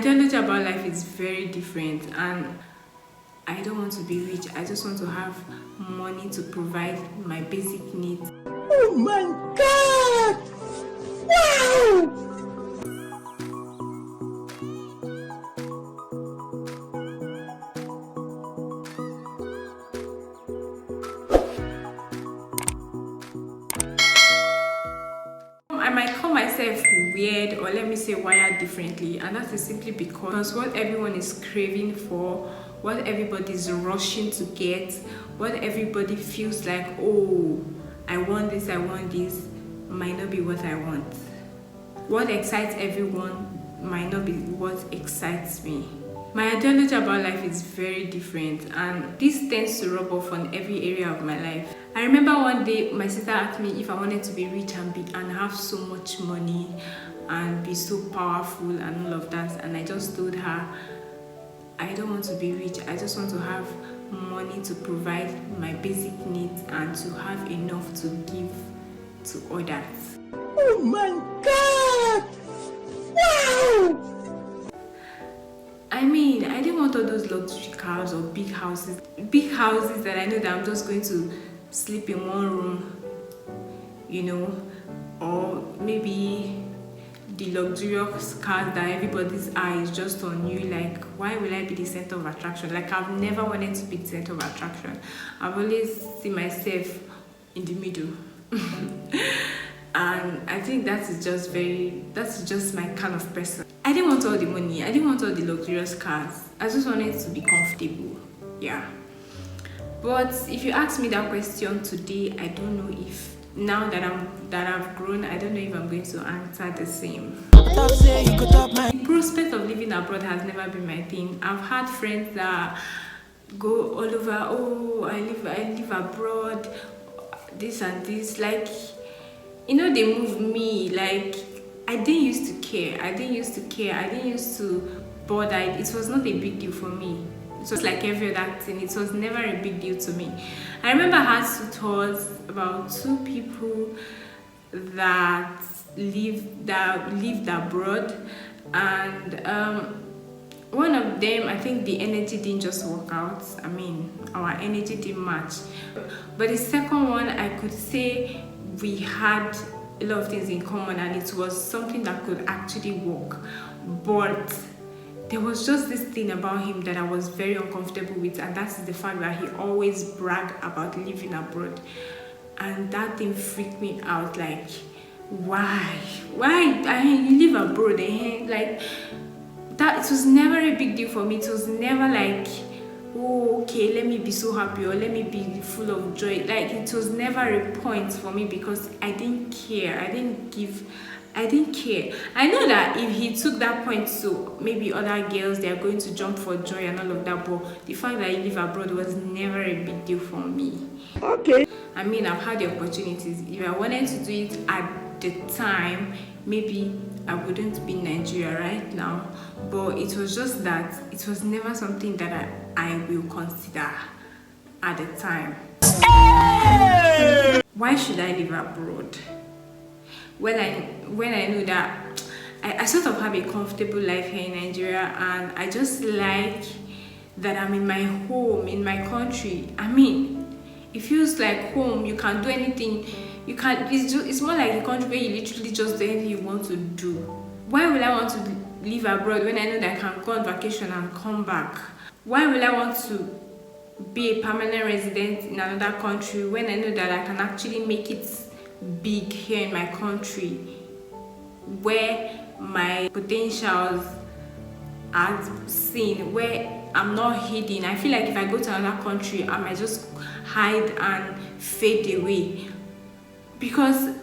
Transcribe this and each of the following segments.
ideology about life is very different, and I don't want to be rich. I just want to have money to provide my basic needs. Oh my God! Wow! I might call myself weird, or let me say wired differently, and that is simply because what everyone is craving for, what everybody's rushing to get, what everybody feels like, oh, I want this, might not be what I want. What excites everyone might not be what excites me. My ideology about life is very different, and this tends to rub off on every area of my life. I remember one day my sister asked me if I wanted to be rich and have so much money and be so powerful and all of that, and I just told her, I don't want to be rich. I just want to have money to provide my basic needs and to have enough to give to others. Oh my God! Wow! I mean, I didn't want all those luxury cars or big houses that I know that I'm just going to sleep in one room, you know, or maybe the luxurious cars that everybody's eye is just on you. Like, why will I be the center of attraction? Like, I've never wanted to be the center of attraction. I've always seen myself in the middle. And I think that's just my kind of person. I didn't want all the money, I didn't want all the luxurious cars. I just wanted to be comfortable. Yeah. But if you ask me that question today, I don't know if, now that I've grown, I don't know if I'm going to answer the same. The prospect of living abroad has never been my thing. I've had friends that go all over, oh, I live abroad, this and this, like, you know, they move me. Like, I didn't used to care. I didn't used to bother. It was not a big deal for me. It was like every other thing. It was never a big deal to me. I remember I had tutors, about 2 people that lived abroad, and one of them, I think the energy didn't just work out. I mean, our energy didn't match. But the second one, I could say we had a lot of things in common, and it was something that could actually work. But there was just this thing about him that I was very uncomfortable with, and that's the fact that he always bragged about living abroad, and that thing freaked me out. Like, why you live abroad, like that? It was never a big deal for me. It was never like, oh, okay, let me be so happy, or let me be full of joy. Like, it was never a point for me, because I didn't care. I didn't care. I know that if he took that point to maybe other girls, they are going to jump for joy and all of that, but the fact that you live abroad was never a big deal for me. Okay. I mean, I've had the opportunities. If I wanted to do it at the time, maybe I wouldn't be in Nigeria right now. But it was just that it was never something that I will consider at the time. Hey! Why should I live abroad? When I know that I sort of have a comfortable life here in Nigeria, and I just like that I'm in my home, in my country. I mean, it feels like home. You can do anything. You can. It's more like a country where you literally just do anything you want to do. Why will I want to live abroad when I know that I can go on vacation and come back? Why will I want to be a permanent resident in another country when I know that I can actually make it big here in my country, where my potentials are seen, where I'm not hidden? I feel like if I go to another country, I might just hide and fade away, because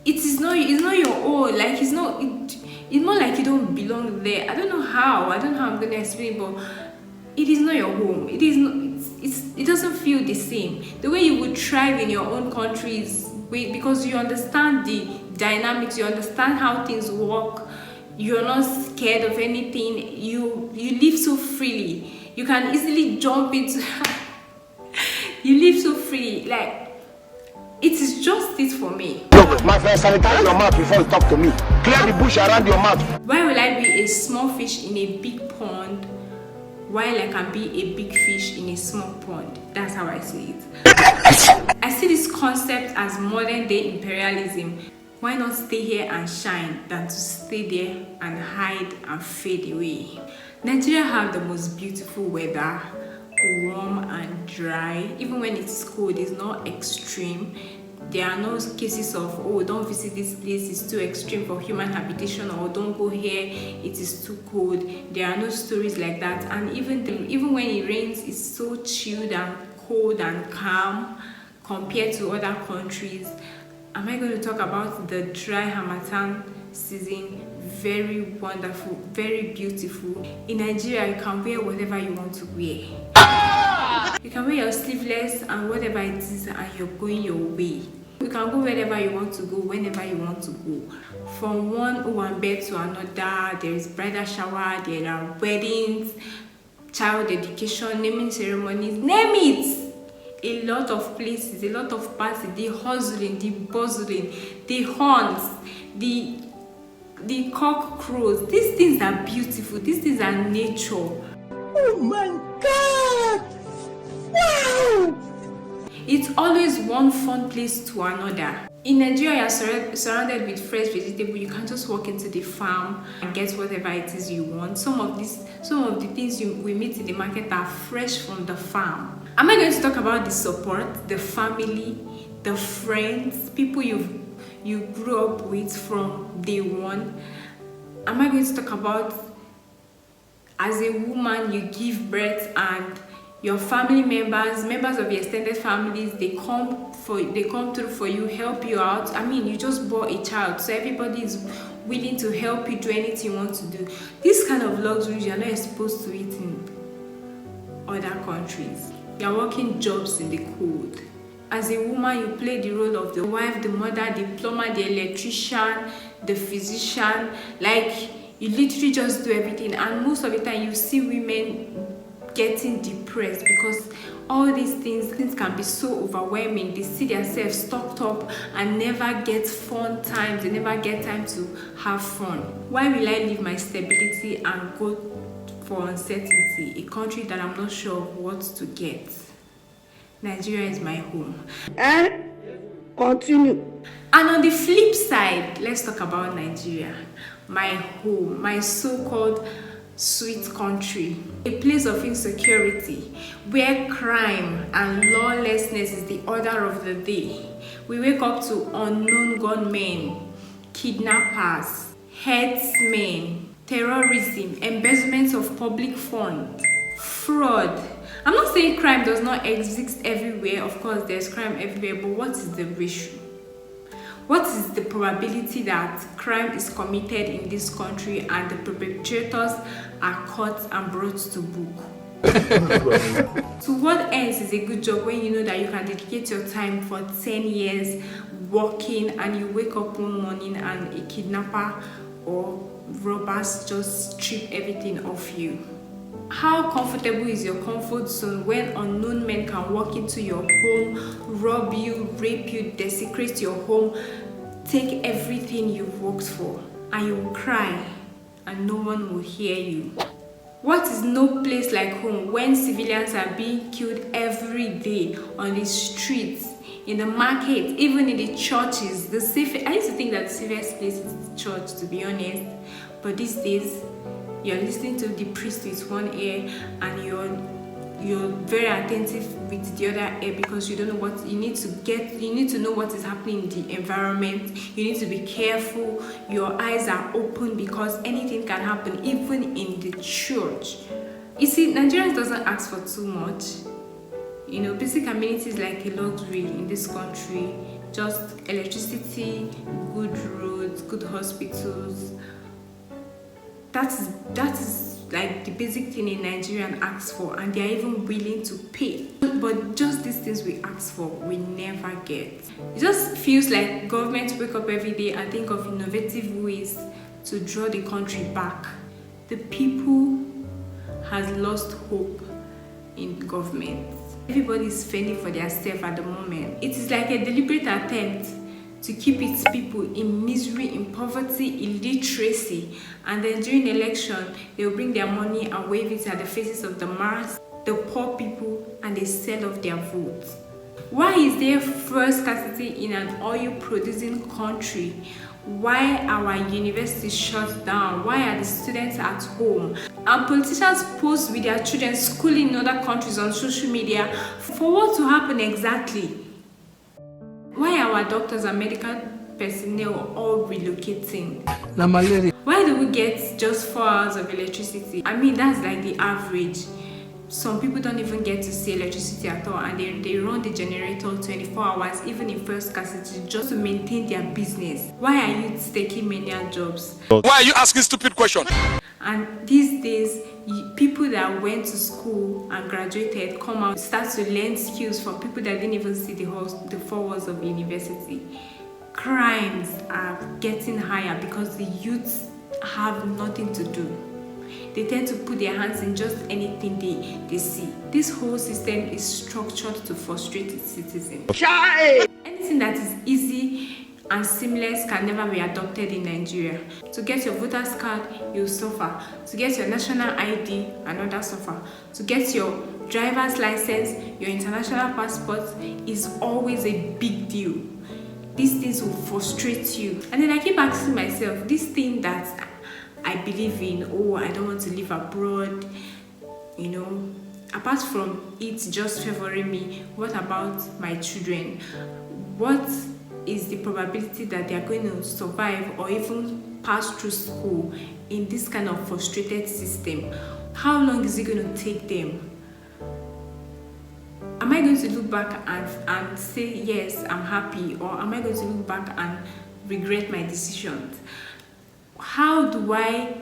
it's not your own. Like, it's more like you don't belong there. I don't know how I'm gonna explain, but it is not your home. It doesn't feel the same. The way you would thrive in your own country is because you understand the dynamics, you understand how things work. You're not scared of anything. You live so freely. You can easily jump into you live so free. Like, It is justice for me. Look, my friend, sanitize your mouth before you talk to me. Clear the bush around your mouth. Why will I be a small fish in a big pond while I can be a big fish in a small pond? That's how I see it. I see this concept as modern day imperialism. Why not stay here and shine than to stay there and hide and fade away? Nigeria have the most beautiful weather, warm and dry. Even when it's cold, it's not extreme. There are no cases of, oh, don't visit this place, it's too extreme for human habitation, or don't go here, it is too cold. There are no stories like that. And even when it rains, it's so chilled and cold and calm compared to other countries. Am I going to talk about the dry Harmattan season? Very wonderful, very beautiful. In Nigeria, you can wear whatever you want to wear. You can wear your sleeveless and whatever it is, and you're going your way. You can go wherever you want to go, whenever you want to go. From one bed to another, there is bridal shower, there are weddings, child dedication, naming ceremonies, name it. A lot of places, a lot of parties, the hustling, the bustling, the horns, the cock crows. These things are beautiful. These things are nature. Oh my God! Wow! It's always one fun place to another. In Nigeria, you're surrounded with fresh vegetables. You can just walk into the farm and get whatever it is you want. Some of the things we meet in the market are fresh from the farm. Am I going to talk about the support, the family, the friends, people you grew up with from day one? Am I going to talk about, as a woman, you give birth and your family members of your extended families, they come through for you, help you out. I mean, you just bore a child, so everybody is willing to help you do anything you want to do. This kind of luxuries you're not supposed to eat in other countries. You're working jobs in the cold. As a woman, you play the role of the wife, the mother, the plumber, the electrician, the physician. Like, you literally just do everything. And most of the time, you see women getting depressed because all these things can be so overwhelming. They see themselves stocked up and never get fun times. They never get time to have fun. Why will I leave my stability and go for uncertainty, a country that I'm not sure of what to get? Nigeria is my home. And continue. And on the flip side, let's talk about Nigeria, my home, my so-called sweet country, a place of insecurity where crime and lawlessness is the order of the day. We wake up to unknown gunmen, kidnappers, herdsmen, terrorism, embezzlement of public funds, fraud. I'm not saying crime does not exist everywhere. Of course, there's crime everywhere, but what is the ratio? What is the probability that crime is committed in this country and the perpetrators are caught and brought to book? To what ends is a good job when you know that you can dedicate your time for 10 years working and you wake up one morning and a kidnapper or robbers just strip everything off you? How comfortable is your comfort zone when unknown men can walk into your home, rob you, rape you, desecrate your home, take everything you've worked for, and you will cry and no one will hear you? What is no place like home when civilians are being killed every day on the streets, in the market, even in the churches? I used to think that the safest place is the church, to be honest, but these days you're listening to the priest with one ear and you're very attentive with the other ear because you don't know what you need to know what is happening in the environment. You need to be careful. Your eyes are open because anything can happen, even in the church. You see, Nigerians doesn't ask for too much. You know, basic amenities like a luxury in this country, just electricity, good roads, good hospitals. That is like the basic thing a Nigerian asks for, and they are even willing to pay. But just these things we ask for, we never get. It just feels like government wake up every day and think of innovative ways to draw the country back. The people has lost hope in government. Everybody is fending for their self at the moment. It is like a deliberate attempt to keep its people in misery, in poverty, illiteracy, and then during election, they will bring their money and wave it at the faces of the mass, the poor people, and they sell off their votes. Why is there fuel scarcity in an oil-producing country? Why are our universities shut down? Why are the students at home? And politicians post with their children schooling in other countries on social media. For what to happen exactly? Why are our doctors and medical personnel all relocating? La malaria. Why do we get just 4 hours of electricity? I mean, that's like the average. Some people don't even get to see electricity at all, and they run the generator 24 hours, even in fuel scarcity, just to maintain their business. Why are you taking menial jobs? Why are you asking stupid questions? And these days, people that went to school and graduated come out, start to learn skills from people that didn't even see the 4 walls of university. Crimes are getting higher because the youths have nothing to do. They tend to put their hands in just anything they see. This whole system is structured to frustrate its citizens. Anything that is easy and seamless can never be adopted in Nigeria. To get your voter's card, you suffer. To get your national ID, another suffer. To get your driver's license, your international passport is always a big deal. These things will frustrate you. And then I keep asking myself, this thing that I believe in, oh, I don't want to live abroad, you know, apart from it just favoring me, what about my children? What is the probability that they are going to survive or even pass through school in this kind of frustrated system? How long is it going to take them? Am I going to look back and say, yes, I'm happy, or am I going to look back and regret my decisions? How do I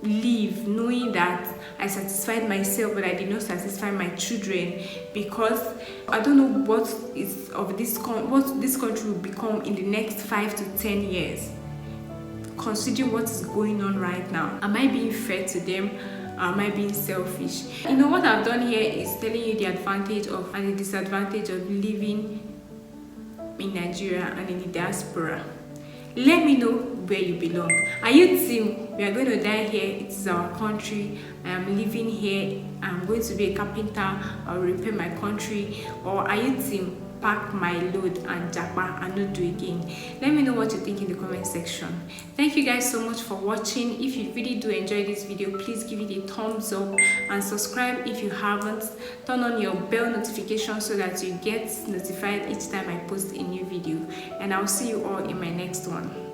live knowing that I satisfied myself but I did not satisfy my children? Because I don't know what this country will become in the next 5 to 10 years, considering what is going on right now. Am I being fair to them? Am I being selfish? You know, what I've done here is telling you the advantage of and the disadvantage of living in Nigeria and in the diaspora. Let me know where you belong. Are you team, we are going to die here, it is our country, I am living here, I'm going to be a carpenter, I'll repair my country? Or are you team, pack my load and Japa and not do again? Let me know what you think in the comment section. Thank you guys so much for watching. If you really do enjoy this video, please give it a thumbs up and subscribe if you haven't. Turn on your bell notification so that you get notified each time I post a new video, and I'll see you all in my next one.